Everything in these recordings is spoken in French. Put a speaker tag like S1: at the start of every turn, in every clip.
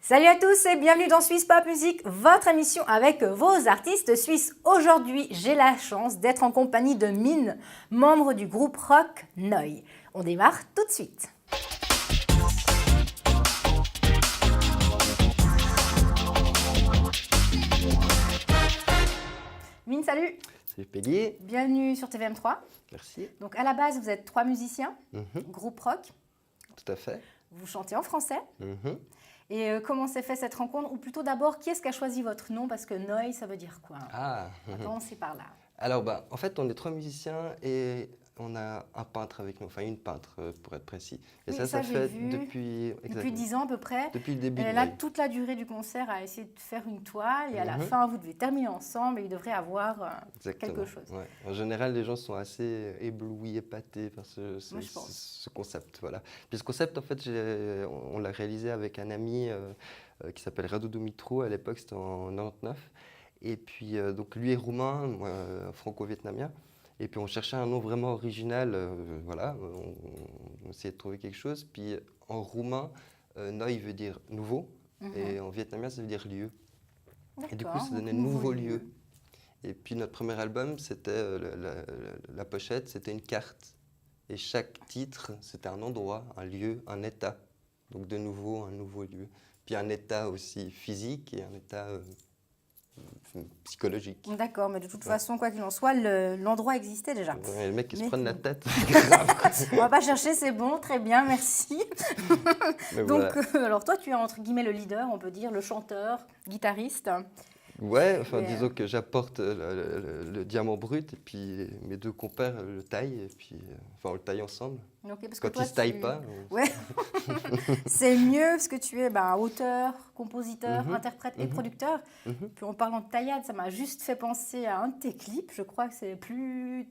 S1: Salut à tous et bienvenue dans Suisse Pop Music, votre émission avec vos artistes suisses. Aujourd'hui, j'ai la chance d'être en compagnie de Mine, membre du groupe rock Neu. On démarre tout de suite. Mine, salut.
S2: Salut Peggy.
S1: Bienvenue sur TVM3.
S2: Merci.
S1: Donc à la base, vous êtes 3 musiciens,
S2: Mhm,
S1: groupe rock.
S2: tout à fait.
S1: Vous chantez en français.
S2: Mhm.
S1: Et comment s'est fait cette rencontre? Ou plutôt d'abord, qui est-ce qui a choisi votre nom? Parce que Neu, ça veut dire quoi?
S2: Ah,
S1: On va commencer par là.
S2: Alors, en fait, on est 3 musiciens et on a un peintre avec nous, enfin une peintre pour être précis. Et
S1: Oui,
S2: ça
S1: ça, j'ai
S2: fait
S1: vu.
S2: Depuis,
S1: Depuis
S2: exactement,
S1: 10 ans à peu près.
S2: depuis le début de
S1: Là,
S2: Neu.
S1: toute la durée du concert a essayé de faire une toile et à la
S2: Mhm.
S1: fin, vous devez terminer ensemble et il devrait avoir
S2: Exactement.
S1: quelque chose.
S2: Ouais. En général, les gens sont assez éblouis, épatés par
S1: Moi, je pense.
S2: ce concept. Voilà. Puis ce concept, en fait, on l'a réalisé avec un ami qui s'appelle Radu Dumitru. À l'époque, c'était en 99. Et puis, donc, lui est roumain, moi, franco-vietnamien. Et puis, on cherchait un nom vraiment original. Voilà, on essayait de trouver quelque chose. Puis, en roumain, Noi veut dire nouveau. Et en vietnamien, ça veut dire lieu. Et du coup,
S1: D'accord,
S2: ça
S1: donc
S2: donnait
S1: nouveau
S2: nouveau lieu. Et puis notre premier album, c'était la pochette, c'était une carte. Et chaque titre, c'était un endroit, un lieu, un état. Donc de nouveau, un nouveau lieu. Puis un état aussi physique et un état psychologique.
S1: D'accord, mais de toute
S2: Ouais.
S1: façon, quoi qu'il en soit, l'endroit existait déjà.
S2: Ouais, les mecs qui se
S1: Mais
S2: prennent la
S1: bon.
S2: tête, c'est grave.
S1: On va pas chercher, c'est bon, très bien, merci.
S2: Mais
S1: Donc,
S2: voilà.
S1: alors toi, tu es entre guillemets le leader, on peut dire, le chanteur, guitariste.
S2: Ouais, enfin
S1: Et,
S2: disons que j'apporte le diamant brut et puis mes deux compères le taillent et puis enfin on le taille ensemble.
S1: ok, parce que
S2: Quand
S1: toi,
S2: ils se taillent pas,
S1: Ouais, c'est mieux parce que tu es auteur, compositeur,
S2: Mhm,
S1: interprète et
S2: mhm,
S1: producteur.
S2: mhm.
S1: Puis en parlant de taillade, ça m'a juste fait penser à un de tes clips. Je crois que c'est
S2: Plus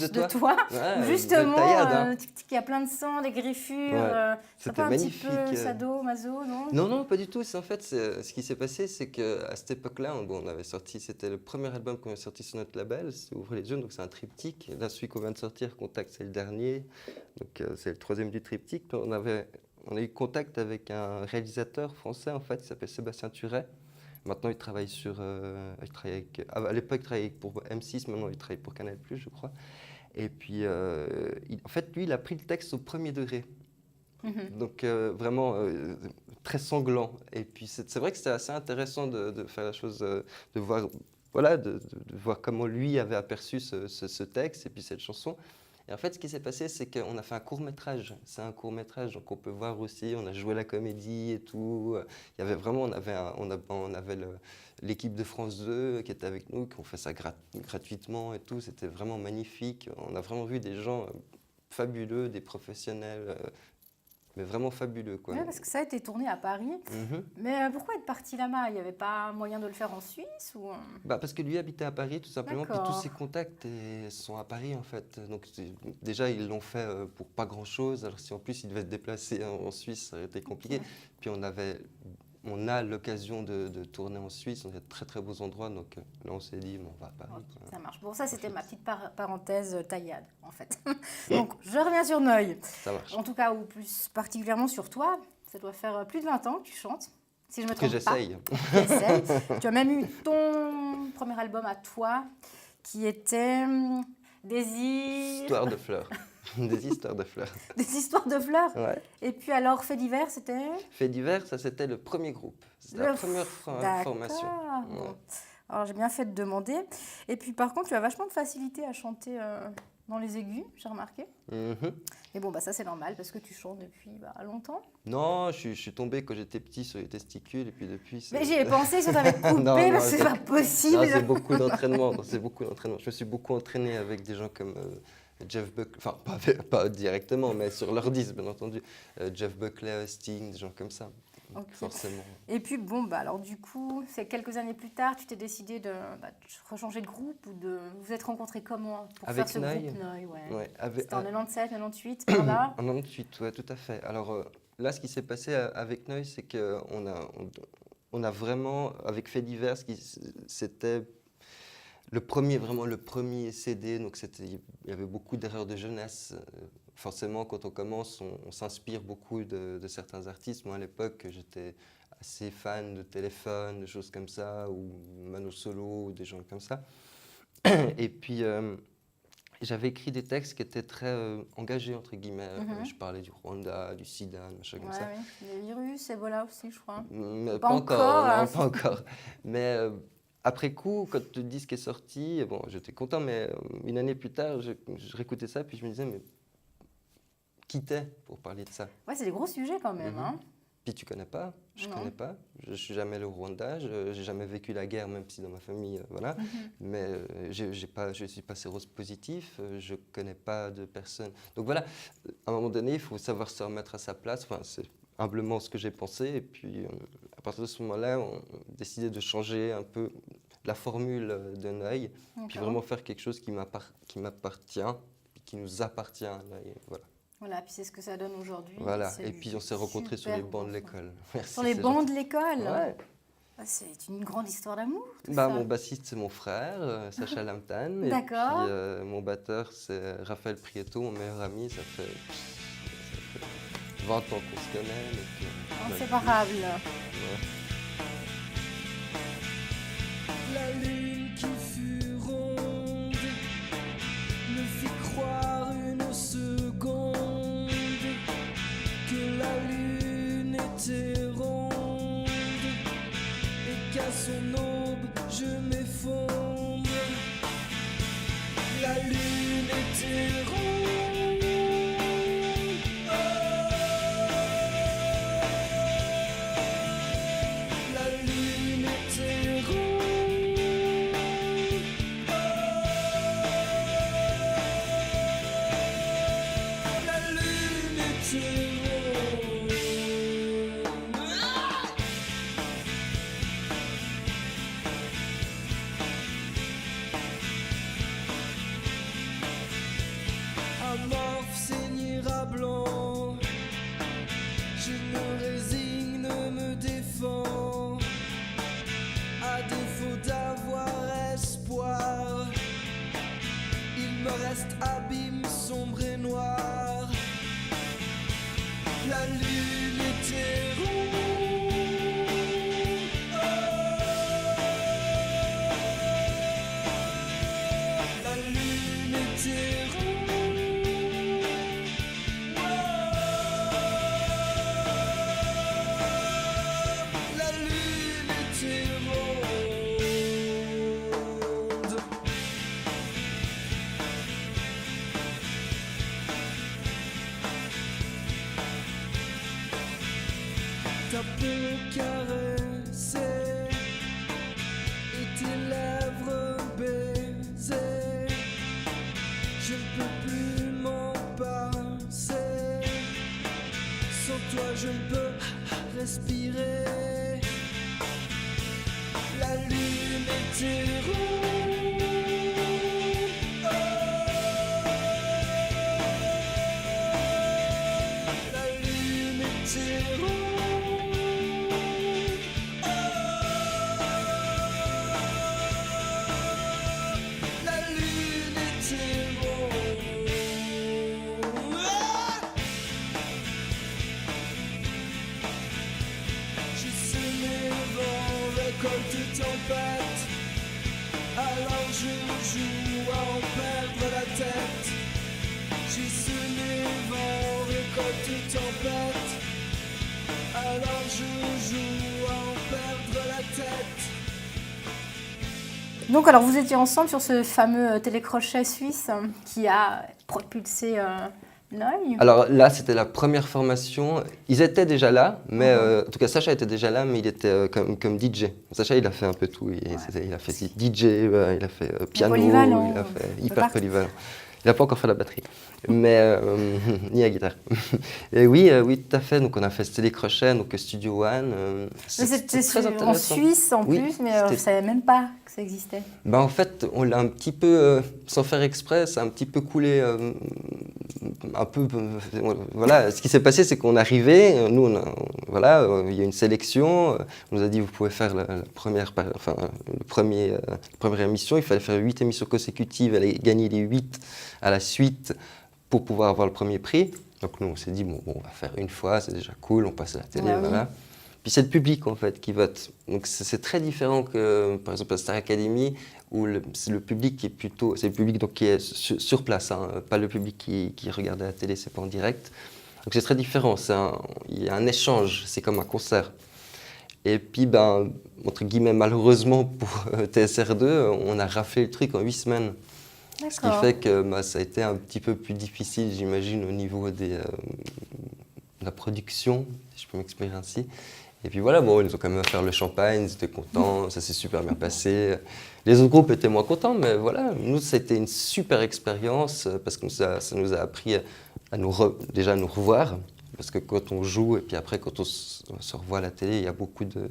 S2: de
S1: de
S2: toi.
S1: toi. Où
S2: Ouais, belle
S1: justement,
S2: taillade, hein.
S1: il y a plein de sang, des griffures.
S2: Ouais,
S1: C'est
S2: c'était
S1: pas un petit
S2: magnifique.
S1: peu sado-maso, non?
S2: Non, non, pas du tout. En fait, ce qui s'est passé, c'est qu'à cette époque-là, on avait sorti, c'était le premier album qu'on a sorti sur notre label, c'est Ouvre les yeux, donc c'est un triptyque. Et là, celui qu'on vient de sortir, Contact, c'est le dernier. Donc c'est le troisième du triptyque. Puis on a eu contact avec un réalisateur français, en fait, qui s'appelle Sébastien Turet. Maintenant, il travaille à l'époque, il travaillait pour M6, maintenant, il travaille pour Canal+, je crois. Et puis, en fait, lui, il a pris le texte au premier degré.
S1: Mhm.
S2: Donc, vraiment très sanglant. Et puis, c'est vrai que c'était assez intéressant de faire la chose, de voir, voilà, de voir comment lui avait aperçu ce texte et puis cette chanson. Et en fait, ce qui s'est passé, c'est qu'on a fait un court-métrage. C'est un court-métrage, donc on peut voir aussi, on a joué la comédie et tout. Il y avait vraiment, on avait l'équipe de France 2 qui était avec nous, qui ont fait ça gratuitement et tout. C'était vraiment magnifique. On a vraiment vu des gens fabuleux, des professionnels, mais vraiment fabuleux, quoi.
S1: Ouais, parce que ça a été tourné à Paris.
S2: Mhm.
S1: Mais pourquoi être parti là-bas? Il n'y avait pas moyen de le faire en Suisse ou...
S2: Parce que lui habitait à Paris, tout simplement, puis tous
S1: D'accord.
S2: ses contacts sont à Paris, en fait. Donc, déjà, ils l'ont fait pour pas grand-chose. Alors, si en plus, il devait se déplacer en Suisse, ça aurait été compliqué. Puis, on a l'occasion de tourner en Suisse. On a de très, très beaux endroits. Donc, là, on s'est dit, bon, on va à Paris,
S1: Ok,
S2: quoi.
S1: ça marche. Bon, ça, c'était ma
S2: Profite.
S1: petite parenthèse taillade, en fait. Donc, je reviens sur Neu.
S2: Ça marche.
S1: En tout cas, ou plus particulièrement sur toi, ça doit faire plus de 20 ans que tu chantes, si je ne me
S2: Que
S1: trompe pas.
S2: j'essaye.
S1: Tu essayes. Tu as même eu ton premier album à toi, qui était Désir...
S2: Histoire de fleurs. Des histoires de fleurs.
S1: Des histoires de fleurs.
S2: Ouais.
S1: Et puis alors, Fait divers, c'était...
S2: Fait divers, ça, c'était le premier groupe. C'était la première formation.
S1: D'accord.
S2: Ouais.
S1: Bon. Alors, j'ai bien fait de demander. Et puis, par contre, tu as vachement de facilité à chanter dans les aigus, j'ai remarqué.
S2: Mhm.
S1: Et bon, ça, c'est normal parce que tu chantes depuis longtemps.
S2: Non, je suis tombé quand j'étais petit sur les testicules et puis depuis.
S1: Mais j'y ai pensé si on t'avait coupé,
S2: Non,
S1: parce que c'est pas possible.
S2: non, c'est beaucoup d'entraînement. C'est beaucoup d'entraînement. Je me suis beaucoup entraîné avec des gens comme Jeff Buckley, enfin pas directement, mais sur leur disque, bien entendu. Jeff Buckley, Sting, des gens comme ça. Donc,
S1: Ok.
S2: forcément.
S1: Et puis, bon, alors du coup, c'est quelques années plus tard, tu t'es décidé de rechanger de groupe ou de... Vous vous êtes rencontrés comment pour
S2: Avec
S1: faire ce
S2: Neu.
S1: groupe Neu, ouais.
S2: Ouais,
S1: C'était en 97, 98, par là.
S2: en 98, ouais, tout à fait. Alors là, ce qui s'est passé avec Neu, c'est on a vraiment, avec Fait divers, c'était vraiment le premier CD, donc il y avait beaucoup d'erreurs de jeunesse. Forcément, quand on commence, on s'inspire beaucoup de certains artistes. Moi, à l'époque, j'étais assez fan de téléphone, de choses comme ça, ou Mano Solo, ou des gens comme ça. Et puis, j'avais écrit des textes qui étaient très engagés, entre guillemets. Je parlais du Rwanda, du sida, machin comme ça.
S1: Oui. Les virus, Ebola aussi, je crois.
S2: Pas encore,
S1: hein.
S2: non, pas encore. Mais après coup, quand le disque est sorti, bon, j'étais content, mais une année plus tard, je réécoutais ça, puis je me disais, mais qui t'es pour parler de ça?
S1: Ouais, c'est des gros sujets quand même. Hein.
S2: Puis tu connais pas, je
S1: Non.
S2: connais pas. Je suis jamais allé au Rwanda, je n'ai jamais vécu la guerre, même si dans ma famille, voilà. Mais je suis pas séropositif, je connais pas de personnes. Donc voilà, à un moment donné, il faut savoir se remettre à sa place. Enfin, c'est humblement ce que j'ai pensé. Et puis, à partir de ce moment-là, on a décidé de changer un peu la formule de Neuil, puis vraiment faire quelque chose qui m'appartient, qui nous appartient à Neuil. Voilà.
S1: Voilà, puis c'est ce que ça donne aujourd'hui.
S2: Voilà, et puis on s'est rencontrés sur les bancs de l'école.
S1: Sur les bancs de l'école?
S2: Ouais.
S1: C'est une grande histoire d'amour, tout
S2: ça.
S1: ça.
S2: Mon bassiste, c'est mon frère, Sacha Lamtan.
S1: D'accord.
S2: Et puis mon batteur, c'est Raphaël Prieto, mon meilleur ami. Ça fait 20 ans qu'on se connaît.
S1: Inséparable.
S2: Ouais.
S3: La lune qui fut ronde me fit croire une seconde que la lune était ronde et qu'à son aube je m'effondre. La lune était ronde. La lune était ronde. La lune était ronde. Amorphe saignira blanc, je me résigne, me défends. À défaut d'avoir espoir, il me reste abîme sombre et noir. La lune était ronde. La lune était ronde. La lune était ronde. Ta peau caressée et tes lèvres baisées, je ne peux plus m'en passer. Sans toi je ne peux respirer. La lune était ronde. La lune était ronde. La lune était ronde. J'ai semé vent, récolte tempête. Alors je joue à en perdre la tête. J'ai semé vent, récolte tempête. Alors je joue à en perdre la tête.
S1: Donc, alors, vous étiez ensemble sur ce fameux télécrochet suisse qui a propulsé Neuil.
S2: Alors là, c'était la première formation. Ils étaient déjà là, mais en tout cas, Sacha était déjà là, mais il était comme DJ. Sacha, il a fait un peu tout. Il a fait DJ, il a fait piano,
S1: polyvalent,
S2: il a fait hyper polyvalent. Il n'a pas encore fait la batterie, mais ni la guitare. Et oui, tout à fait. Donc on a fait ce télécrochet, donc Studio One.
S1: C'était
S2: très
S1: en
S2: intéressant.
S1: Suisse en
S2: Oui,
S1: plus, mais je ne savais même pas que ça existait.
S2: Ben, en fait, on l'a un petit peu, sans faire exprès, ça a un petit peu coulé, un peu, voilà. Ce qui s'est passé, c'est qu'on arrivait, nous, voilà, il y a une sélection, on nous a dit, vous pouvez faire la première émission, il fallait faire 8 émissions consécutives, aller gagner les 8 à la suite pour pouvoir avoir le premier prix. Donc nous, on s'est dit, bon, on va faire une fois, c'est déjà cool, on passe à la télé,
S1: Ah oui.
S2: voilà. Puis c'est le public en fait qui vote. Donc c'est très différent que par exemple à Star Academy où c'est le public qui est plutôt, c'est le public donc qui est sur place, hein, pas le public qui regarde à la télé, c'est pas en direct. Donc c'est très différent, il y a un échange, c'est comme un concert. Et puis ben entre guillemets malheureusement pour TSR2, on a raflé le truc en 8 semaines. Ce qui fait que bah, ça a été un petit peu plus difficile, j'imagine, au niveau de la production, si je peux m'exprimer ainsi. Et puis voilà, bon, ils nous ont quand même offert le champagne, ils étaient contents, ça s'est super bien passé. Les autres groupes étaient moins contents, mais voilà, nous, c'était une super expérience parce que ça nous a appris déjà à nous revoir. Parce que quand on joue et puis après, quand on se revoit à la télé, il y a beaucoup de...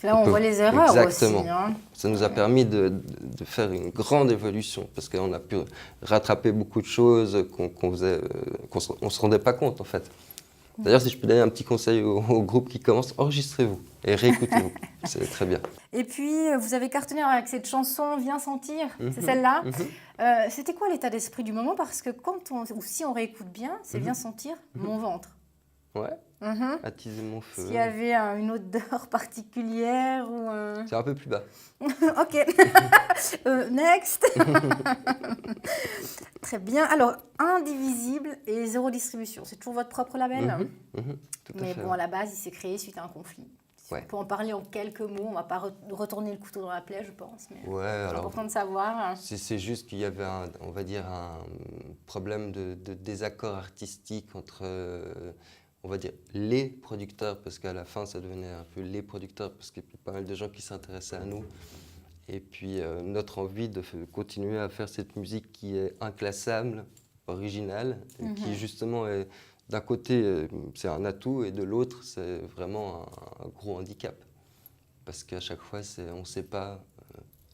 S1: Là, on voit les erreurs
S2: Exactement.
S1: aussi. Hein.
S2: Ça nous a permis de faire une grande évolution parce qu'on a pu rattraper beaucoup de choses qu'on ne se rendait pas compte en fait. D'ailleurs, si je peux donner un petit conseil au groupe qui commence, enregistrez-vous et réécoutez-vous. C'est très bien.
S1: Et puis, vous avez cartonné avec cette chanson « Viens sentir », c'est celle-là. C'était quoi l'état d'esprit du moment? Parce que ou si on réécoute bien, c'est « Viens sentir mon ventre ».
S2: Ouais, attiser mon feu.
S1: S'il y avait une odeur particulière ou
S2: C'est un peu plus bas.
S1: Ok. Next. Très bien. Alors, indivisible et zéro distribution. C'est toujours votre propre label?
S2: Tout à
S1: Mais
S2: fait.
S1: bon, à la base, il s'est créé suite à un conflit. Si on peut en parler en quelques mots, on ne va pas retourner le couteau dans la plaie, je pense. Mais
S2: Ouais,
S1: c'est
S2: alors,
S1: important de savoir.
S2: c'est juste qu'il y avait on va dire un problème de désaccord artistique entre, on va dire, les producteurs, parce qu'à la fin, ça devenait un peu les producteurs, parce qu'il y a pas mal de gens qui s'intéressaient à nous. Et puis, notre envie de continuer à faire cette musique qui est inclassable, originale, et qui justement est, d'un côté, c'est un atout, et de l'autre, c'est vraiment un gros handicap. Parce qu'à chaque fois, on ne sait pas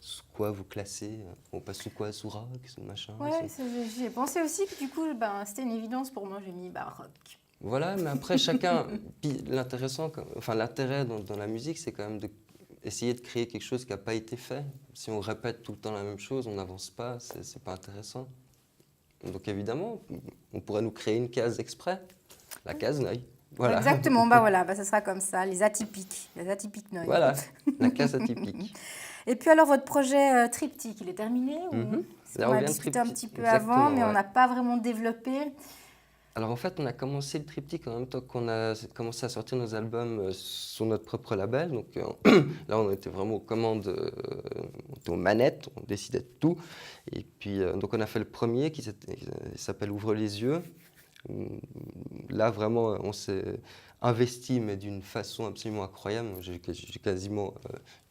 S2: sous quoi vous classer, on passe sous quoi, sous rock, sous machin.
S1: Ouais, j'y ai pensé aussi, que du coup, c'était une évidence pour moi, j'ai mis rock.
S2: Voilà, mais après, chacun... Puis l'intérêt dans la musique, c'est quand même d'essayer de créer quelque chose qui n'a pas été fait. Si on répète tout le temps la même chose, on n'avance pas, c'est pas intéressant. Donc évidemment, on pourrait nous créer une case exprès, la case Neuil. Voilà.
S1: Exactement, ça sera comme ça, les atypiques Neuil.
S2: Voilà, la case atypique.
S1: Et puis alors, votre projet triptyque, il est terminé
S2: Là,
S1: on a
S2: vient de
S1: discuté un petit peu
S2: Exactement,
S1: avant, mais on
S2: ouais.
S1: n'a pas vraiment développé.
S2: Alors en fait, on a commencé le triptyque en même temps qu'on a commencé à sortir nos albums sur notre propre label. Donc là, on était vraiment aux commandes, on était aux manettes, on décidait de tout. Et puis donc on a fait le premier qui s'appelle Ouvre les yeux. Là, vraiment, on s'est investi, mais d'une façon absolument incroyable. J'ai quasiment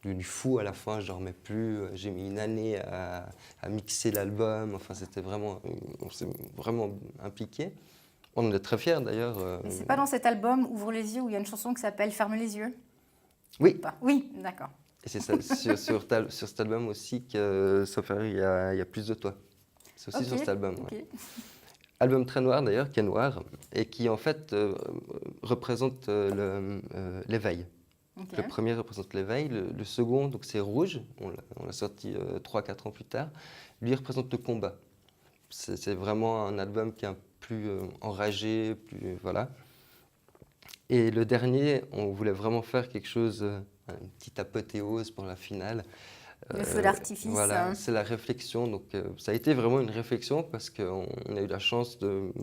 S2: du fou à la fin, je ne dormais plus. J'ai mis une année à mixer l'album. Enfin, c'était vraiment, on s'est vraiment impliqué. On en est très fiers d'ailleurs.
S1: Mais c'est pas dans cet album Ouvre les yeux où il y a une chanson qui s'appelle Ferme les yeux?
S2: Oui.
S1: Pas. Oui, d'accord.
S2: Et c'est ça, sur cet album aussi que, sauf erreur, il y a plus de toi. C'est aussi sur cet album.
S1: Okay.
S2: Ouais. Album très noir d'ailleurs, qui est noir et qui en fait représente l'éveil. Okay. Le premier représente l'éveil, le second donc c'est rouge, on l'a sorti 3-4 ans plus tard. Lui représente le combat. C'est vraiment un album qui est un plus enragé, plus voilà. Et le dernier, on voulait vraiment faire quelque chose, une petite apothéose pour la finale.
S1: Le feu d'artifice.
S2: Voilà, c'est la réflexion. Donc, ça a été vraiment une réflexion parce qu'on a eu la chance de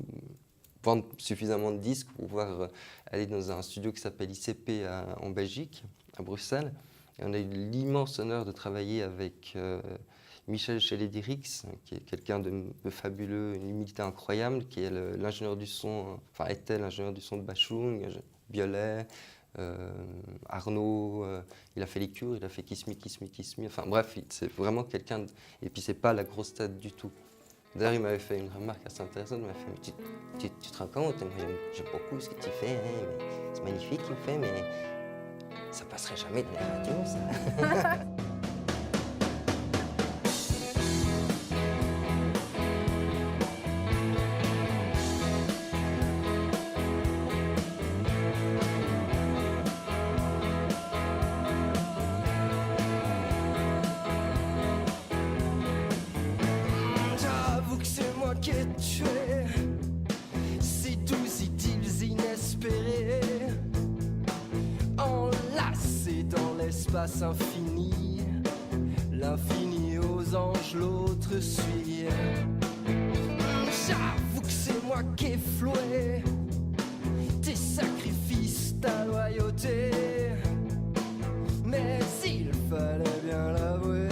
S2: vendre suffisamment de disques pour pouvoir aller dans un studio qui s'appelle ICP en Belgique, à Bruxelles. Et on a eu l'immense honneur de travailler avec Michel Chélédyrix, qui est quelqu'un de fabuleux, une humilité incroyable, qui est l'ingénieur du son, enfin était l'ingénieur du son de Bachung, Biolay. Arnaud, il a fait les cures, il a fait Kiss Me, Kiss Me, Kiss Me. Enfin bref, c'est vraiment quelqu'un. Et puis c'est pas la grosse tête du tout. D'ailleurs, il m'avait fait une remarque assez intéressante. Il m'a fait mais tu te rends compte, j'aime beaucoup ce que tu fais, hein, c'est magnifique ce que tu fais, mais ça passerait jamais dans les radios, ça.
S3: Si doux, si ils inespérés, en l'espace infini. L'infini aux anges, l'autre suit. J'avoue que c'est moi qui ai floué tes sacrifices, ta loyauté. Mais il fallait bien l'avouer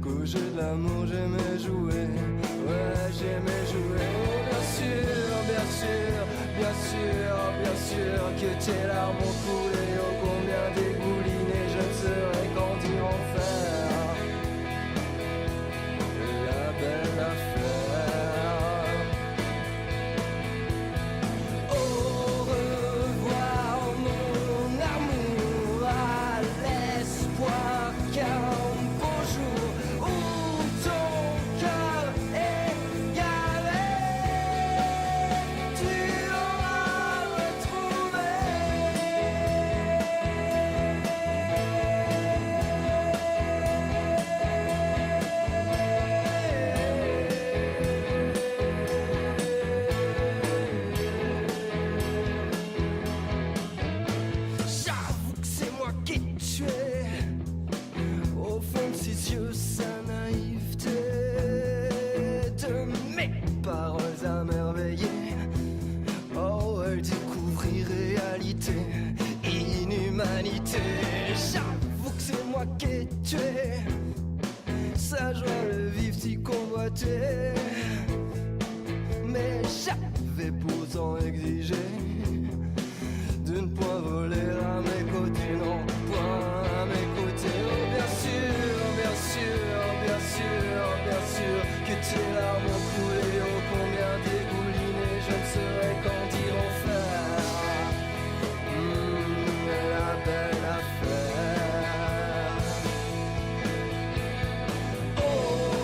S3: qu'au jeu de l'amour j'aimais jouer. Ouais, j'aimais jouer. Bien sûr, bien sûr, bien sûr, bien sûr que tes larmes ont coulé, oh combien dégouliné je ne serais qu'en dire en faire la belle affaire. Au revoir mon amour, à l'espoir qu'un beau jour où ton cœur est garé, tu auras retrouvé. J'avoue que c'est moi qui ai tué au fond de ses yeux sa naïveté, de mes paroles à merveiller. Oh, elle découvrit réalité, inhumanité. J'avoue que c'est moi qui ai tué sa joie de vivre si convoitée. Mais j'avais pourtant exigé de ne point voler à mes côtés, non, point à mes côtés. Oh, bien sûr, bien sûr, bien sûr, bien sûr que tes larmes ont coulé, oh combien dégouliné, je ne saurais qu'en dire en faire la belle affaire. Au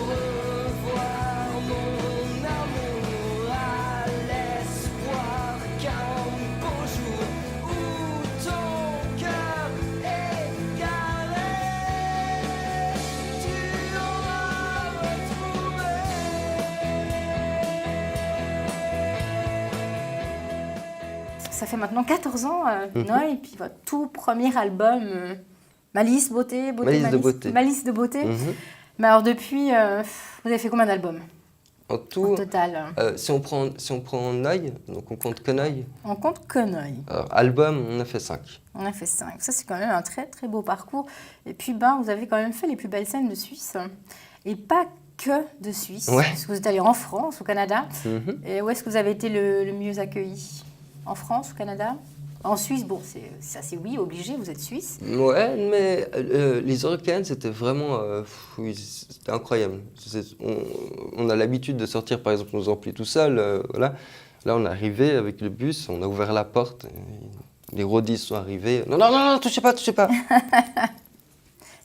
S3: revoir mon amour, à l'espoir qu'un beau jour où ton cœur est garé, tu auras retrouvé.
S1: Ça fait maintenant 14 ans, Noy, et puis votre tout premier album, Malice, Beauté,
S2: Malice de beauté.
S1: Malice de beauté.
S2: Mhm.
S1: Mais alors depuis, vous avez fait combien d'albums
S2: En
S1: au
S2: tout,
S1: total?
S2: si on prend Noy, donc on compte que Noy,
S1: On compte que Noy.
S2: alors, album, on a fait 5.
S1: On a fait 5. Ça, c'est quand même un très très beau parcours. Et puis, ben, vous avez quand même fait les plus belles scènes de Suisse. Et pas que de Suisse.
S2: Ouais.
S1: Parce que vous êtes allé en France, au Canada.
S2: Mhm.
S1: Et où est-ce que vous avez été le mieux accueilli? En France, au Canada? En Suisse, bon, ça c'est oui, obligé, vous êtes suisse.
S2: Ouais, mais les Européennes, c'était vraiment oui, c'était incroyable. On a l'habitude de sortir, par exemple, nos amplis tout seul. Voilà. Là, on est arrivé avec le bus, on a ouvert la porte, les roadies sont arrivés. Non, non, non, non, touchez pas, touchez pas.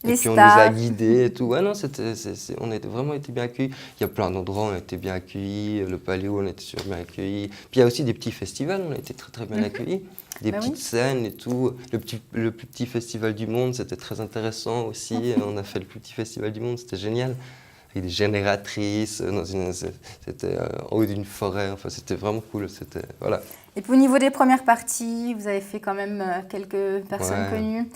S2: Et
S1: Les
S2: puis on nous a
S1: stars.
S2: guidés et tout. Ouais, non, on a vraiment été bien accueillis. Il y a plein d'endroits où on a été bien accueillis. Le Paléo, on a été super bien accueillis. Puis il y a aussi des petits festivals, on a été très très bien accueillis. Des
S1: Bah
S2: petites
S1: oui.
S2: scènes et tout. Le plus petit festival du monde, c'était très intéressant aussi. On a fait le plus petit festival du monde, c'était génial. Avec des génératrices, c'était en haut d'une forêt. Enfin, c'était vraiment cool. Voilà.
S1: Et puis au niveau des premières parties, vous avez fait quand même quelques personnes
S2: Ouais.
S1: connues.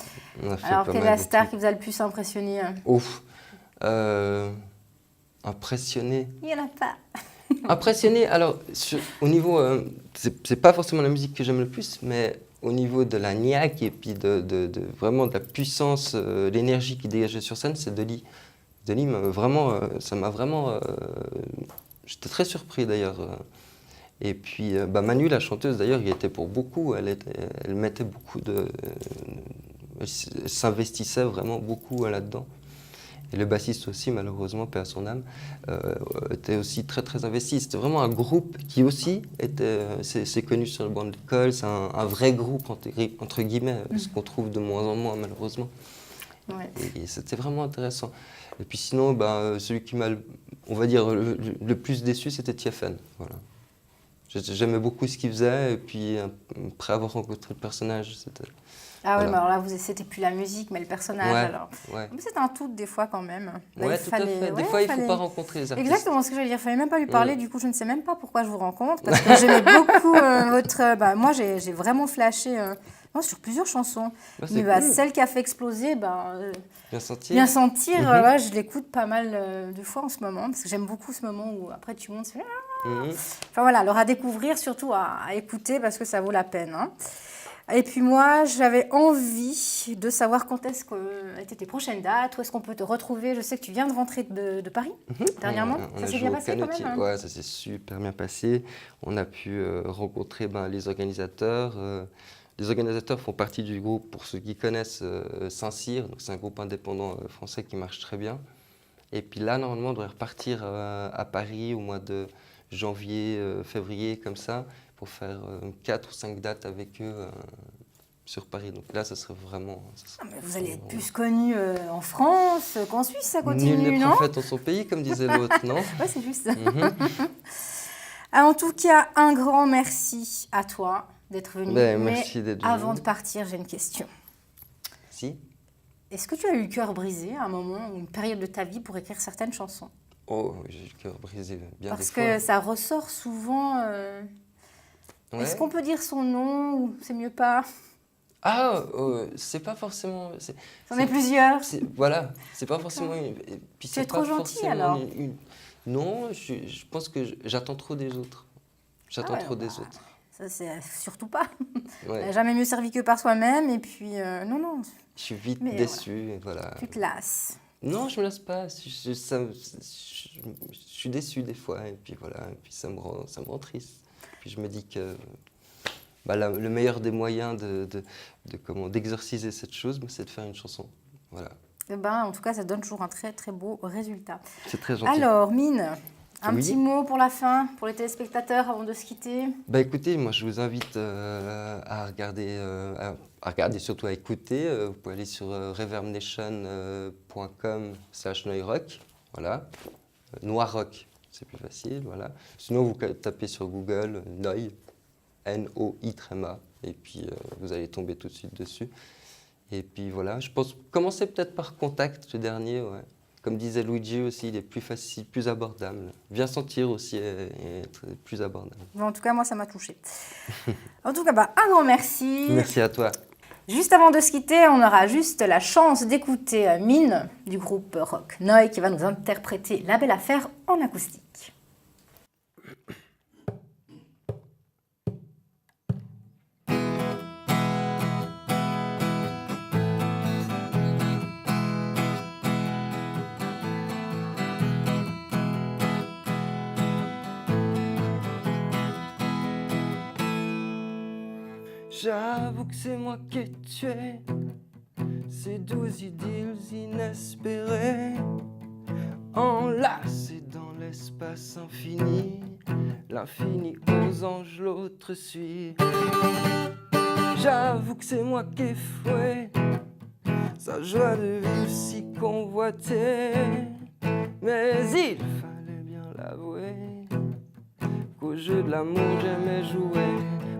S2: On a fait
S1: Alors,
S2: pas
S1: quelle est
S2: mal
S1: la
S2: de
S1: star
S2: trucs.
S1: qui vous a le plus impressionné?
S2: Ouf. Impressionné.
S1: Il n'y en a pas.
S2: Impressionné, alors au niveau, c'est pas forcément la musique que j'aime le plus, mais au niveau de la niaque et puis vraiment de la puissance, l'énergie qui dégageait sur scène, c'est Dolly. Dolly, ça m'a vraiment, j'étais très surpris d'ailleurs. Et puis Manu, la chanteuse d'ailleurs, y était pour beaucoup, elle mettait beaucoup elle s'investissait vraiment beaucoup là-dedans. Et le bassiste aussi, malheureusement, paix à son âme, était aussi très très investi. C'était vraiment un groupe qui aussi c'est connu sur le banc de l'école. C'est un vrai groupe entre guillemets, ce qu'on trouve de moins en moins malheureusement.
S1: Ouais.
S2: Et c'était vraiment intéressant. Et puis sinon, celui qui m'a, on va dire, le plus déçu, c'était Tiefen. Voilà. J'aimais beaucoup ce qu'il faisait, et puis après avoir rencontré le personnage, c'était...
S1: Ah oui,
S2: Voilà.
S1: mais alors là, c'était plus la musique, mais le personnage.
S2: Ouais,
S1: Alors.
S2: ouais.
S1: Mais c'est un tout des fois quand même. Là,
S2: Ouais,
S1: il
S2: tout
S1: fallait-
S2: à fait. Des
S1: ouais,
S2: fois, il ne faut
S1: fallait-
S2: pas rencontrer les artistes.
S1: Exactement ce que je veux dire. Il fallait même pas lui parler. Du coup, je ne sais même pas pourquoi je vous rencontre. Parce que j'aimais beaucoup votre. Moi, j'ai vraiment flashé. Moi, Oh, sur plusieurs chansons.
S2: Bah, c'est
S1: Mais bah,
S2: cool.
S1: celle qui a fait exploser,
S2: Bien sentir.
S1: Bien sentir,
S2: Mhm.
S1: ouais, je l'écoute pas mal de fois en ce moment, parce que j'aime beaucoup ce moment où après tu montes.
S2: Mhm.
S1: Enfin voilà, alors à découvrir, surtout à écouter, parce que ça vaut la peine. Hein. Et puis moi, j'avais envie de savoir quand est-ce que étaient tes prochaines dates, où est-ce qu'on peut te retrouver. Je sais que tu viens de rentrer de Paris dernièrement.
S2: On
S1: Ça
S2: a
S1: s'est
S2: joué
S1: bien
S2: au
S1: passé quand
S2: canotier.
S1: même. Hein.
S2: Ouais, ça s'est super bien passé. On a pu rencontrer les organisateurs. Les organisateurs font partie du groupe, pour ceux qui connaissent, Saint-Cyr. Donc c'est un groupe indépendant français qui marche très bien. Et puis là, normalement, on devrait repartir à Paris au mois de janvier, février, comme ça, pour faire 4 ou 5 dates avec eux sur Paris. Donc là, ça serait vraiment...
S1: Ah, mais vous allez être plus connu en France qu'en Suisse, ça
S2: Nul
S1: continue,
S2: n'est
S1: non?
S2: prophète en son pays, comme disait l'autre, non?
S1: Ouais, c'est juste.
S2: Mhm.
S1: En tout cas, un grand merci à toi d'être venu.
S2: Ben,
S1: Mais
S2: merci d'être
S1: avant
S2: venu.
S1: de partir, j'ai une question.
S2: Si?
S1: Est-ce que tu as eu le cœur brisé à un moment ou une période de ta vie pour écrire certaines chansons?
S2: Oh, j'ai le cœur brisé bien
S1: Parce
S2: des
S1: que
S2: fois.
S1: ça ressort souvent.
S2: Ouais.
S1: Est-ce qu'on peut dire son nom ou c'est mieux pas?
S2: Ah, c'est pas forcément...
S1: J'en ai plusieurs.
S2: Voilà, c'est pas forcément... Puis
S1: Tu es
S2: c'est
S1: trop
S2: pas
S1: gentil,
S2: forcément
S1: alors.
S2: Non, je pense que j'attends trop des autres. J'attends
S1: Ah ouais,
S2: trop
S1: bah,
S2: des autres.
S1: Ça, c'est surtout pas.
S2: Ouais.
S1: Jamais mieux servi que par soi-même. Et puis, non,
S2: Je suis vite
S1: Mais
S2: déçu, et voilà.
S1: tu te lasses.
S2: Non, je me lasse pas. Je suis déçu des fois, et puis voilà, et puis ça me rend triste. Puis je me dis que le meilleur des moyens d'exorciser cette chose, c'est de faire une chanson. Voilà,
S1: Eh ben, en tout cas, ça donne toujours un très, très beau résultat.
S2: c'est très gentil.
S1: Alors, Mine, un
S2: Oui.
S1: petit mot pour la fin, pour les téléspectateurs avant de se quitter.
S2: Bah écoutez, moi je vous invite à regarder, surtout à écouter. Vous pouvez aller sur reverbnation.com/noirock, voilà. Noir Rock, c'est plus facile, voilà. Sinon vous tapez sur Google Noi, N-O-I-T-R-E-M-A, et puis vous allez tomber tout de suite dessus. Et puis voilà, je pense commencer peut-être par Contact, le dernier, ouais. Comme disait Luigi aussi, il est plus facile, plus abordable. Bien sentir aussi est plus abordable.
S1: Bon, en tout cas, moi, ça m'a touchée. En tout cas, un grand merci.
S2: Merci à toi.
S1: Juste avant de se quitter, on aura juste la chance d'écouter Mine du groupe rock Noi qui va nous interpréter La Belle Affaire en acoustique.
S3: J'avoue que c'est moi qui ai tué ces 12 idylles inespérées, enlacées dans l'espace infini. L'infini aux anges, l'autre suit. J'avoue que c'est moi qui ai foué sa joie de vivre si convoitée. Mais il fallait bien l'avouer qu'au jeu de l'amour j'aimais jouer.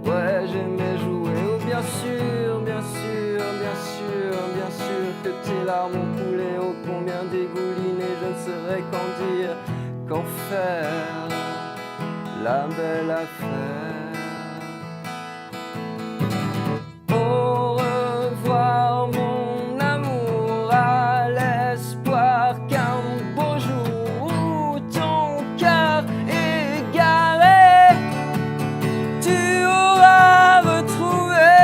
S3: Ouais, j'aimais jouer. Oh, bien sûr, bien sûr, bien sûr, bien sûr que tes larmes ont coulé. Oh, combien dégouliné, je ne saurais qu'en dire, qu'en faire la belle affaire. Au revoir, mon amour, à l'espoir qu'un beau jour où ton cœur égaré, tu auras retrouvé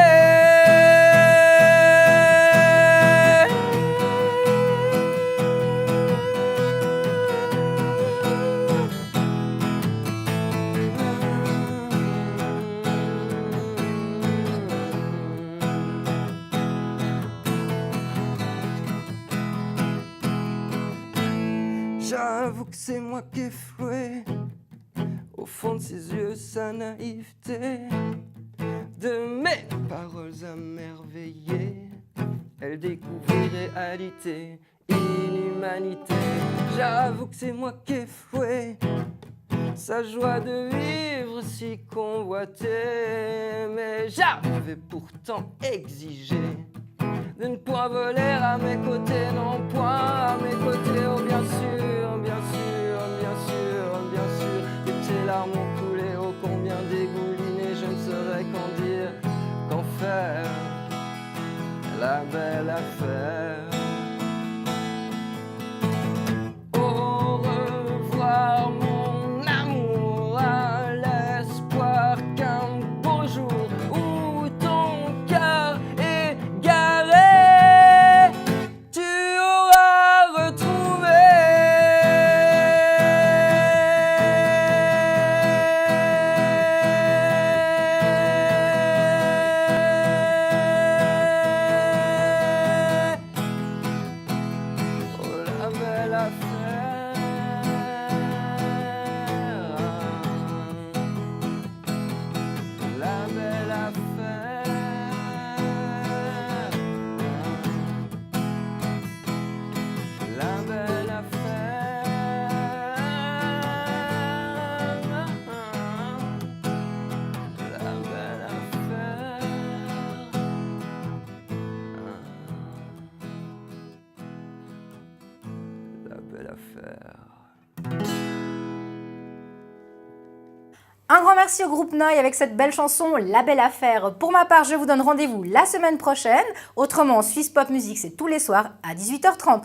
S3: J'avoue que c'est moi qui ai floué au fond de ses yeux sa naïveté. De mes paroles émerveillées, elle découvre réalité, inhumanité. J'avoue que c'est moi qui ai foué sa joie de vivre si convoitée. Mais j'avais pourtant exigé de ne point voler à mes côtés, non point à mes côtés. Oh bien sûr, bien sûr, bien sûr, bien sûr que tes larmes ont coulé. Oh combien dégouliné, je ne saurais qu'en dire, qu'en faire la belle affaire. Au revoir mon amour, à l'espoir qu'un beau jour où ton cœur est garé, tu auras retrouvé la belle affaire, la belle affaire, la belle affaire, la belle affaire. La belle affaire.
S1: Un grand merci au groupe Noy avec cette belle chanson La Belle Affaire. Pour ma part, je vous donne rendez-vous la semaine prochaine. Autrement, Swiss Pop Music, c'est tous les soirs à 18h30.